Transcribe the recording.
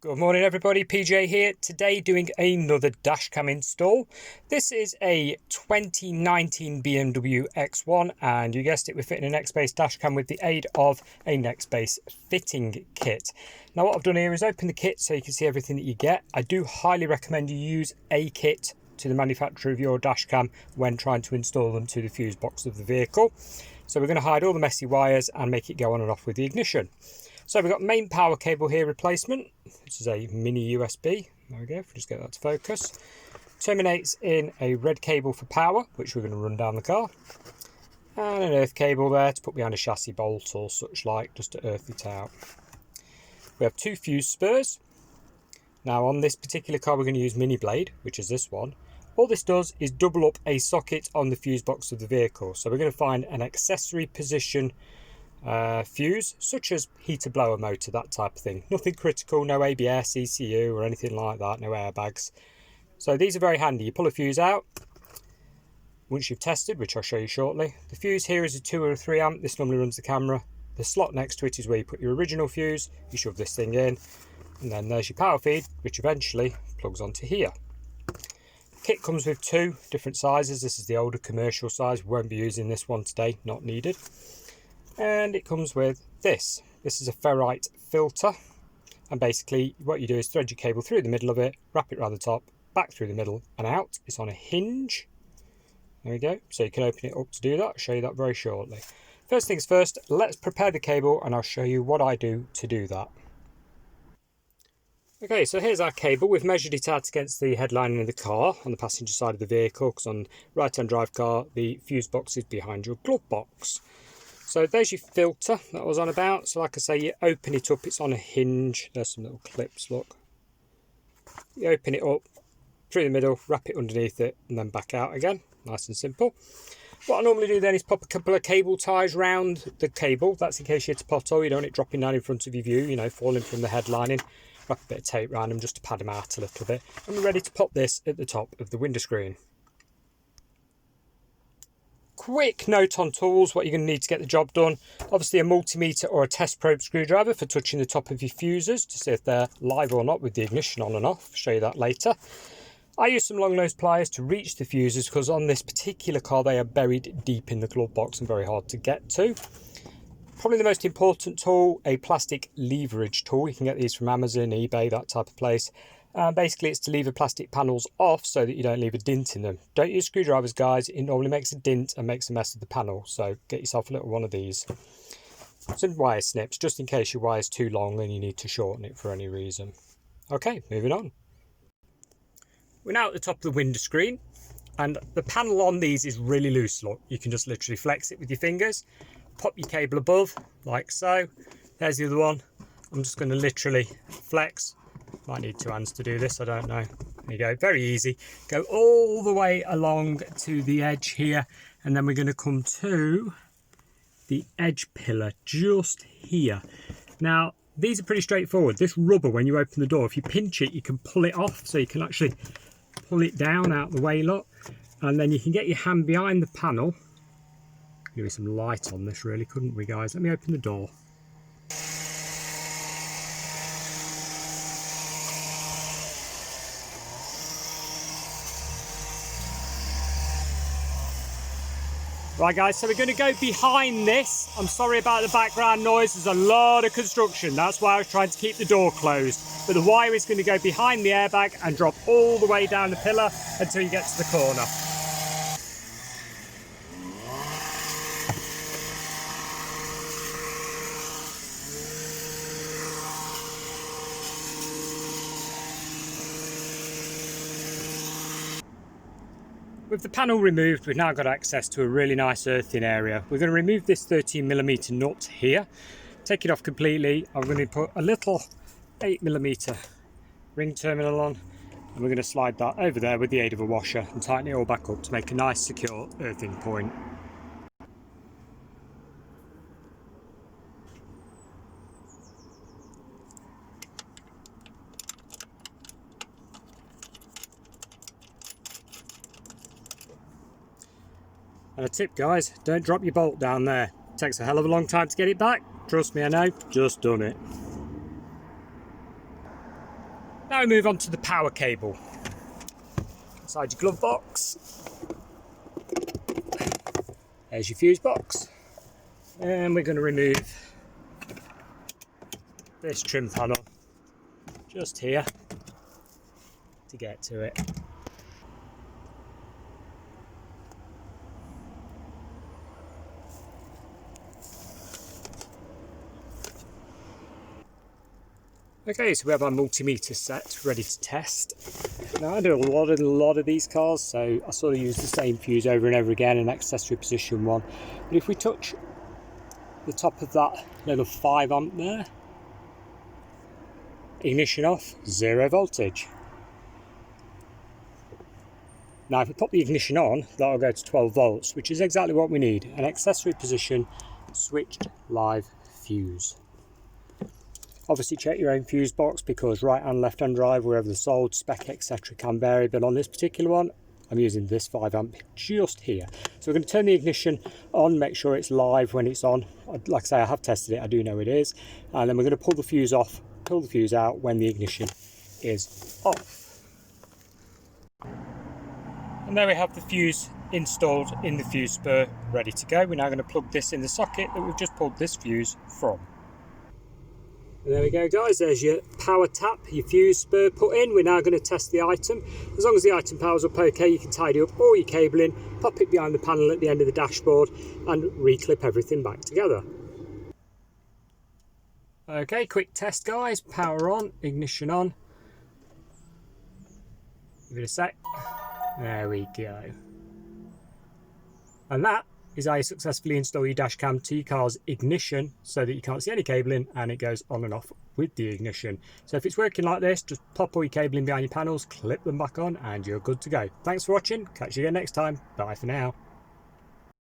Good morning everybody, PJ here. Today doing another dashcam install. This is a 2019 BMW X1 and you guessed it, we're fitting an X-Base dashcam with the aid of a X-Base fitting kit. Now what I've done here is open the kit so you can see everything that you get. I do highly recommend you use a kit to the manufacturer of your dashcam when trying to install them to the fuse box of the vehicle. So we're going to hide all the messy wires and make it go on and off with the ignition. So we've got main power cable here replacement. This is a mini USB. There we go, if we just get that to focus. Terminates in a red cable for power, which we're going to run down the car. And an earth cable there to put behind a chassis bolt or such like, just to earth it out. We have two fuse spurs. Now on this particular car we're going to use mini blade, which is this one. All this does is double up a socket on the fuse box of the vehicle. So we're going to find an accessory position fuse, such as heater blower motor, that type of thing. Nothing critical, no ABS, ECU or anything like that, no airbags. So these are very handy. You pull a fuse out once you've tested, which I'll show you shortly. The fuse here is a 2 or a 3 amp. This normally runs the camera. The slot next to it is where you put your original fuse. You shove this thing in and then there's your power feed, which eventually plugs onto here. Kit comes with two different sizes. This is the older commercial size. We won't be using this one today, not needed. And it comes with this. This is a ferrite filter, and basically what you do is thread your cable through the middle of it, wrap it around the top, back through the middle and out. It's on a hinge. There we go. So you can open it up to do that. I'll show you that very shortly. First things first, let's prepare the cable and I'll show you what I do to do that. Okay, so here's our cable. We've measured it out against the headlining of the car on the passenger side of the vehicle, because on right-hand drive car the fuse box is behind your glove box. So there's your filter that I was on about. So like I say, you open it up, it's on a hinge. There's some little clips, look. You open it up through the middle, wrap it underneath it and then back out again. Nice and simple. What I normally do then is pop a couple of cable ties round the cable. That's in case you hit a pothole, you don't want it dropping down in front of your view, you know, falling from the headlining. Wrap a bit of tape around them just to pad them out a little bit. And we're ready to pop this at the top of the window screen. Quick note on tools, what you're going to need to get the job done. Obviously a multimeter or a test probe screwdriver for touching the top of your fuses to see if they're live or not with the ignition on and off. I'll show you that later. I use some long nose pliers to reach the fuses because on this particular car they are buried deep in the glove box and very hard to get to. Probably the most important tool, a plastic leverage tool. You can get these from Amazon, eBay, that type of place. Basically it's to lever plastic panels off so that you don't leave a dint in them. Don't use screwdrivers guys, it normally makes a dint and makes a mess of the panel, so get yourself a little one of these. Some wire snips just in case your wire is too long and you need to shorten it for any reason. Okay, moving on. We're now at the top of the window screen and the panel on these is really loose, look. You can just literally flex it with your fingers, pop your cable above like so. There's the other one. I'm just going to literally flex. Might need two hands to do this, I don't know. There you go, very easy. Go all the way along to the edge here and then we're going to come to the edge pillar just here. Now these are pretty straightforward. This rubber, when you open the door, if you pinch it you can pull it off, so you can actually pull it down out the way, look, and then you can get your hand behind the panel. Give me some light on this really, couldn't we guys? Let me open the door. Right guys, so we're going to go behind this. I'm sorry about the background noise, there's a lot of construction. That's why I was trying to keep the door closed. But the wire is going to go behind the airbag and drop all the way down the pillar until you get to the corner. With the panel removed, we've now got access to a really nice earthing area. We're going to remove this 13mm nut here, take it off completely. I'm going to put a little 8mm ring terminal on and we're going to slide that over there with the aid of a washer and tighten it all back up to make a nice secure earthing point. And a tip guys, don't drop your bolt down there. It takes a hell of a long time to get it back. Trust me, I know, just done it. Now we move on to the power cable. Inside your glove box, there's your fuse box, and we're going to remove this trim panel just here to get to it. Okay, so we have our multimeter set ready to test. Now I do a lot of these cars, so I sort of use the same fuse over and over again in accessory position 1. But if we touch the top of that little 5 amp there, ignition off, 0 voltage. Now if we pop the ignition on, that'll go to 12 volts, which is exactly what we need. An accessory position switched live fuse. Obviously check your own fuse box, because right hand, left hand drive, wherever they're sold, spec etc can vary, but on this particular one I'm using this 5 amp just here. So we're going to turn the ignition on, make sure it's live when it's on. Like I say, I have tested it, I do know it is. And then we're going to pull the fuse off, pull the fuse out when the ignition is off. And there we have the fuse installed in the fuse spur, ready to go. We're now going to plug this in the socket that we've just pulled this fuse from. And there we go guys, there's your power tap, your fuse spur put in. We're now going to test the item. As long as the item powers up okay, you can tidy up all your cabling, pop it behind the panel at the end of the dashboard and reclip everything back together. Okay, quick test guys, power on, ignition on. Give it a sec. There we go. And that is how you successfully install your dash cam to your car's ignition so that you can't see any cabling and it goes on and off with the ignition. So if it's working like this, just pop all your cabling behind your panels, clip them back on and you're good to go. Thanks for watching, catch you again next time, bye for now.